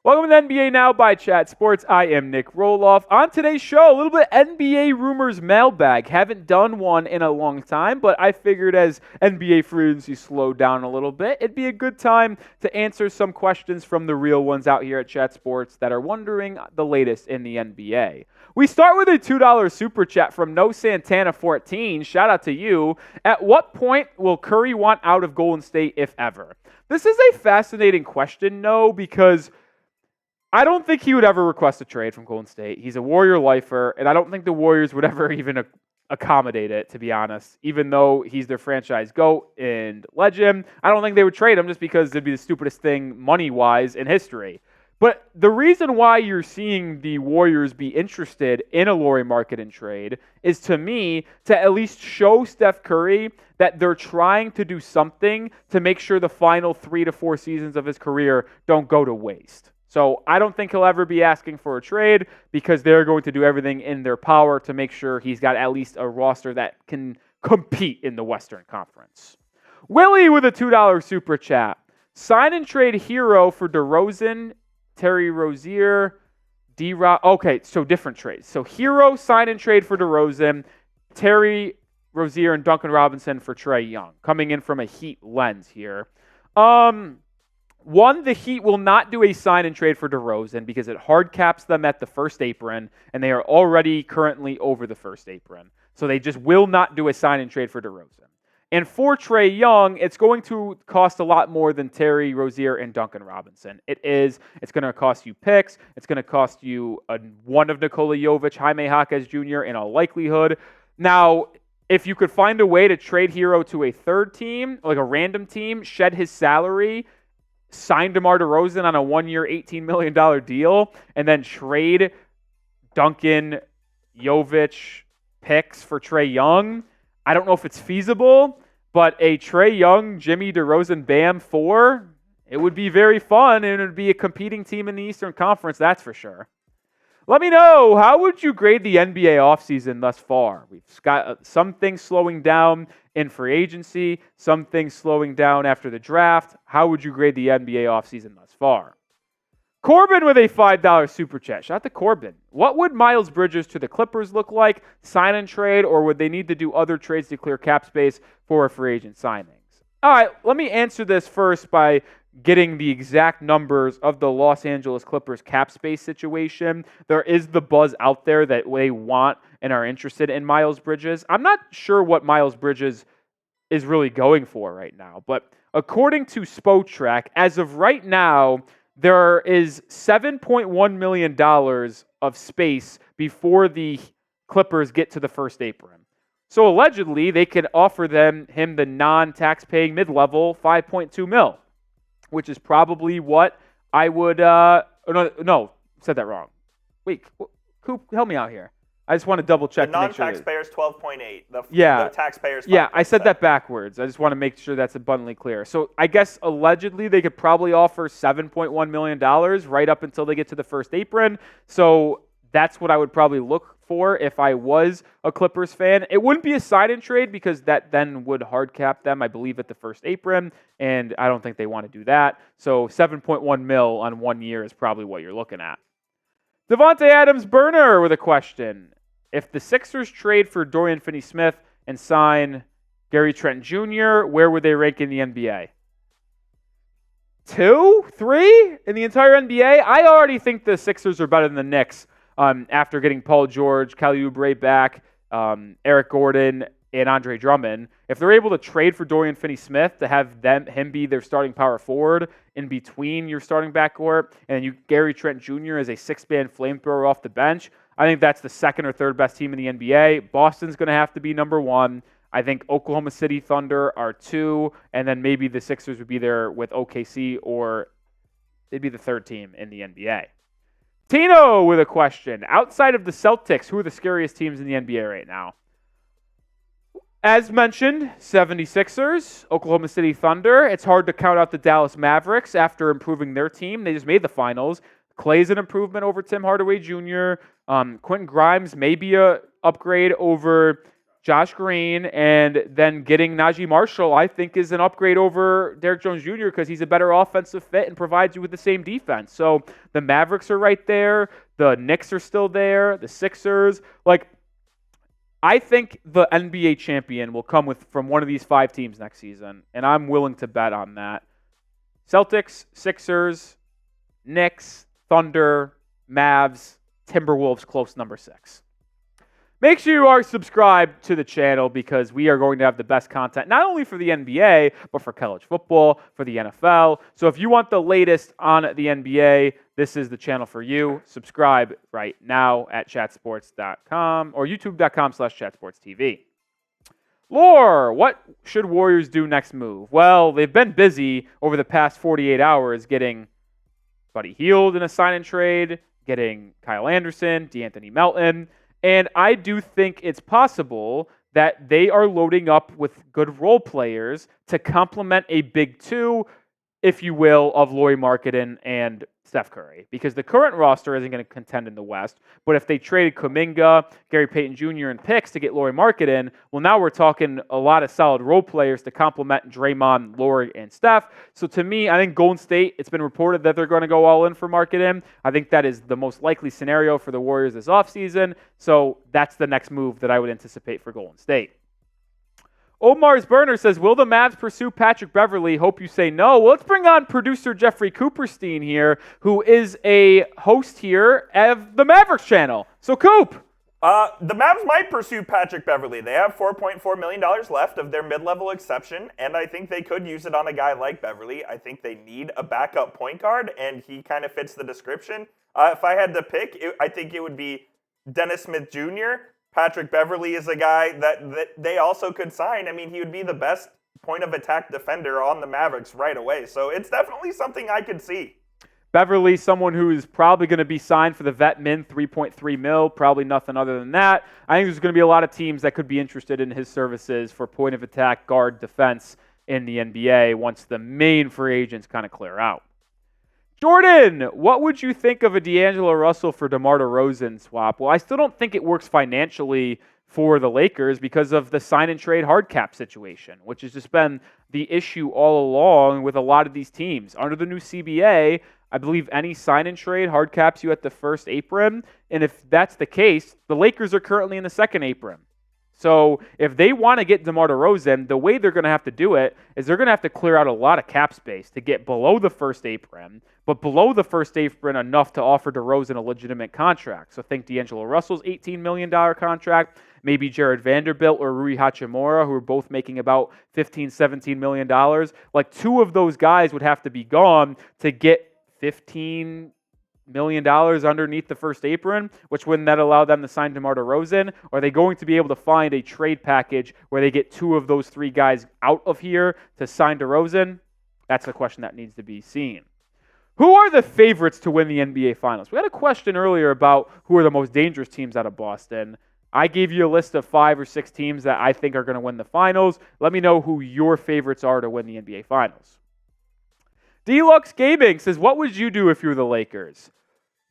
Welcome to NBA Now by Chat Sports. I am Nic Rohloff. On today's show, a little bit NBA rumors mailbag. Haven't done one in a long time, but I figured as NBA free agency slowed down a little bit, it'd be a good time to answer some questions from the real ones out here at Chat Sports that are wondering the latest in the NBA. We start with a $2 super chat from No Santana 14. Shout out to you. At what point will Curry want out of Golden State, if ever? This is a fascinating question, No, because I don't think he would ever request a trade from Golden State. He's a Warrior lifer, and I don't think the Warriors would ever even accommodate it, to be honest. Even though he's their franchise GOAT and legend, I don't think they would trade him just because it'd be the stupidest thing money-wise in history. But the reason why you're seeing the Warriors be interested in a Lauri Markkanen trade is, to me, to at least show Steph Curry that they're trying to do something to make sure the final 3 to 4 seasons of his career don't go to waste. So I don't think he'll ever be asking for a trade because they're going to do everything in their power to make sure he's got at least a roster that can compete in the Western Conference. Willie with a $2 super chat. Sign and trade Herro for DeRozan, Terry Rozier, D-Rock. Okay, so different trades. So Herro, sign and trade for DeRozan, Terry Rozier, and Duncan Robinson for Trae Young. Coming in from a Heat lens here. One, the Heat will not do a sign and trade for DeRozan because it hard caps them at the first apron, and they are already currently over the first apron. So they just will not do a sign and trade for DeRozan. And for Trae Young, it's going to cost a lot more than Terry Rozier and Duncan Robinson. It's going to cost you picks. It's going to cost you one of Nikola Jovic, Jaime Jaquez Jr. in all likelihood. Now, if you could find a way to trade Herro to a third team, like a random team, shed his salary, sign DeMar DeRozan on a 1-year, $18 million deal, and then trade Duncan, Jovic picks for Trae Young. I don't know if it's feasible, but a Trae Young, Jimmy DeRozan, Bam 4, it would be very fun, and it would be a competing team in the Eastern Conference, that's for sure. Let me know, how would you grade the NBA offseason thus far? We've got some things slowing down in free agency, some things slowing down after the draft. How would you grade the NBA offseason thus far? Corbin with a $5 super chat. Shout out to Corbin. What would Miles Bridges to the Clippers look like? Sign and trade, or would they need to do other trades to clear cap space for free agent signings? All right, let me answer this first by getting the exact numbers of the Los Angeles Clippers cap space situation. There is the buzz out there that they want and are interested in Miles Bridges. I'm not sure what Miles Bridges is really going for right now, but according to Spotrac, as of right now, there is $7.1 million of space before the Clippers get to the first apron. So allegedly, they could offer him the non-tax-paying mid-level $5.2 million. Which is probably what I would, no, said that wrong. Wait, Coop, help me out here. I just want to double check. The non-taxpayers 12.8. The taxpayers 5.7. Yeah, I said that backwards. I just want to make sure that's abundantly clear. So I guess allegedly they could probably offer $7.1 million right up until they get to the first apron. So that's what I would probably look for if I was a Clippers fan. It wouldn't be a sign and trade because that then would hard cap them, I believe, at the first apron, and I don't think they want to do that. So $7.1 million on 1 year is probably what you're looking at. Devontae Adams Burner with a question. If the Sixers trade for Dorian Finney-Smith and sign Gary Trent Jr., where would they rank in the NBA? 2? 3 in the entire NBA? I already think the Sixers are better than the Knicks. After getting Paul George, Kelly Oubre back, Eric Gordon, and Andre Drummond, if they're able to trade for Dorian Finney-Smith to have him be their starting power forward in between your starting backcourt, and you Gary Trent Jr. as a six-man flamethrower off the bench, I think that's the second or third best team in the NBA. Boston's going to have to be number 1. I think Oklahoma City Thunder are 2, and then maybe the Sixers would be there with OKC, or they'd be the third team in the NBA. Tino with a question. Outside of the Celtics, who are the scariest teams in the NBA right now? As mentioned, 76ers, Oklahoma City Thunder. It's hard to count out the Dallas Mavericks after improving their team. They just made the finals. Clay's an improvement over Tim Hardaway Jr. Quentin Grimes may be an upgrade over Josh Green, and then getting Najee Marshall, I think, is an upgrade over Derrick Jones Jr. because he's a better offensive fit and provides you with the same defense. So the Mavericks are right there. The Knicks are still there. The Sixers. I think the NBA champion will come from one of these 5 teams next season, and I'm willing to bet on that. Celtics, Sixers, Knicks, Thunder, Mavs, Timberwolves, close number 6. Make sure you are subscribed to the channel because we are going to have the best content, not only for the NBA, but for college football, for the NFL. So if you want the latest on the NBA, this is the channel for you. Subscribe right now at chatsports.com or youtube.com/chatsportstv. Lore, what should Warriors do next move? Well, they've been busy over the past 48 hours getting Buddy Hield in a sign and trade, getting Kyle Anderson, DeAnthony Melton. And I do think it's possible that they are loading up with good role players to complement a big 2, if you will, of Lauri Markkanen and Steph Curry. Because the current roster isn't going to contend in the West. But if they traded Kuminga, Gary Trent Jr., and picks to get Lauri Markkanen, well, now we're talking a lot of solid role players to complement Draymond, Lauri, and Steph. So to me, I think Golden State, it's been reported that they're going to go all in for Markkanen. I think that is the most likely scenario for the Warriors this offseason. So that's the next move that I would anticipate for Golden State. Omar's Burner says, will the Mavs pursue Patrick Beverly? Hope you say no. Well, let's bring on producer Jeffrey Cooperstein here, who is a host here of the Mavericks channel. So, Coop. The Mavs might pursue Patrick Beverly. They have $4.4 million left of their mid-level exception, and I think they could use it on a guy like Beverly. I think they need a backup point guard, and he kind of fits the description. If I had to pick, I think it would be Dennis Smith Jr., Patrick Beverly is a guy that they also could sign. I mean, he would be the best point-of-attack defender on the Mavericks right away. So it's definitely something I could see. Beverly, someone who is probably going to be signed for the vet min, $3.3 million, probably nothing other than that. I think there's going to be a lot of teams that could be interested in his services for point-of-attack guard defense in the NBA once the main free agents kind of clear out. Jordan, what would you think of a D'Angelo Russell for DeMar DeRozan swap? Well, I still don't think it works financially for the Lakers because of the sign-and-trade hard cap situation, which has just been the issue all along with a lot of these teams. Under the new CBA, I believe any sign-and-trade hard caps you at the first apron, and if that's the case, the Lakers are currently in the second apron. So if they want to get DeMar DeRozan, the way they're going to have to do it is they're going to have to clear out a lot of cap space to get below the first apron, but below the first apron enough to offer DeRozan a legitimate contract. So think D'Angelo Russell's $18 million contract, maybe Jared Vanderbilt or Rui Hachimura, who are both making about $15, $17 million. Like 2 of those guys would have to be gone to get $15 million underneath the first apron, which wouldn't that allow them to sign DeMar DeRozan? Or are they going to be able to find a trade package where they get 2 of those 3 guys out of here to sign DeRozan? That's a question that needs to be seen. Who are the favorites to win the NBA Finals? We had a question earlier about who are the most dangerous teams out of Boston. I gave you a list of 5 or 6 teams that I think are going to win the Finals. Let me know who your favorites are to win the NBA Finals. Deluxe Gaming says, what would you do if you were the Lakers?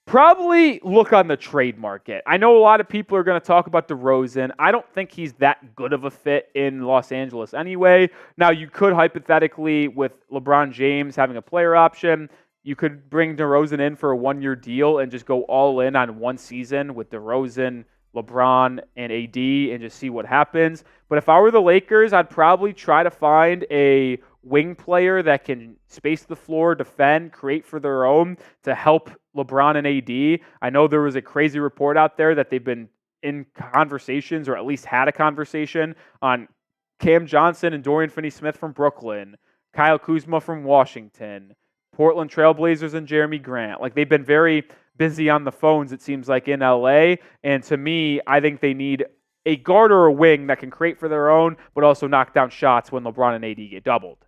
Probably look on the trade market. I know a lot of people are going to talk about DeRozan. I don't think he's that good of a fit in Los Angeles anyway. Now, you could hypothetically, with LeBron James having a player option, you could bring DeRozan in for a 1-year deal and just go all in on one season with DeRozan, LeBron, and AD and just see what happens. But if I were the Lakers, I'd probably try to find a wing player that can space the floor, defend, create for their own to help LeBron and AD. I know there was a crazy report out there that they've been in conversations or at least had a conversation on Cam Johnson and Dorian Finney-Smith from Brooklyn, Kyle Kuzma from Washington, Portland Trailblazers and Jeremy Grant. Like they've been very busy on the phones, it seems like, in LA. And to me, I think they need a guard or a wing that can create for their own, but also knock down shots when LeBron and AD get doubled.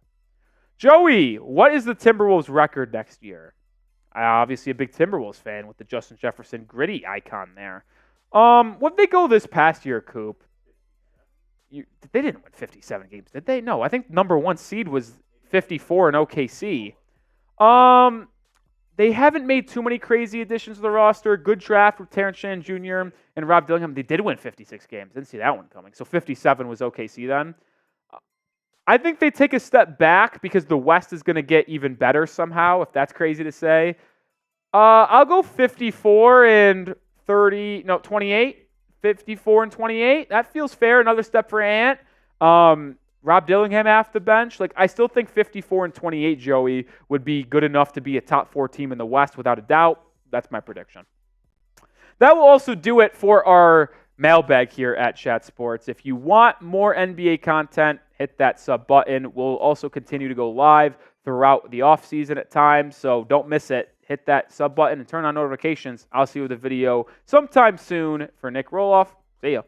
Joey, what is the Timberwolves record next year? Obviously a big Timberwolves fan with the Justin Jefferson gritty icon there. What did they go this past year, Coop? They didn't win 57 games, did they? No, I think number 1 seed was 54 in OKC. they haven't made too many crazy additions to the roster. Good draft with Terrence Shannon Jr. and Rob Dillingham. They did win 56 games. Didn't see that one coming. So 57 was OKC then. I think they take a step back because the West is going to get even better somehow, if that's crazy to say. I'll go 54 and 30, no, 28. 54 and 28. That feels fair. Another step for Ant. Rob Dillingham off the bench. Like, I still think 54 and 28, Joey, would be good enough to be a top 4 team in the West without a doubt. That's my prediction. That will also do it for our mailbag here at Chat Sports. If you want more NBA content, hit that sub button. We'll also continue to go live throughout the offseason at times, so don't miss it. Hit that sub button and turn on notifications. I'll see you with a video sometime soon. For Nic Rohloff, see ya.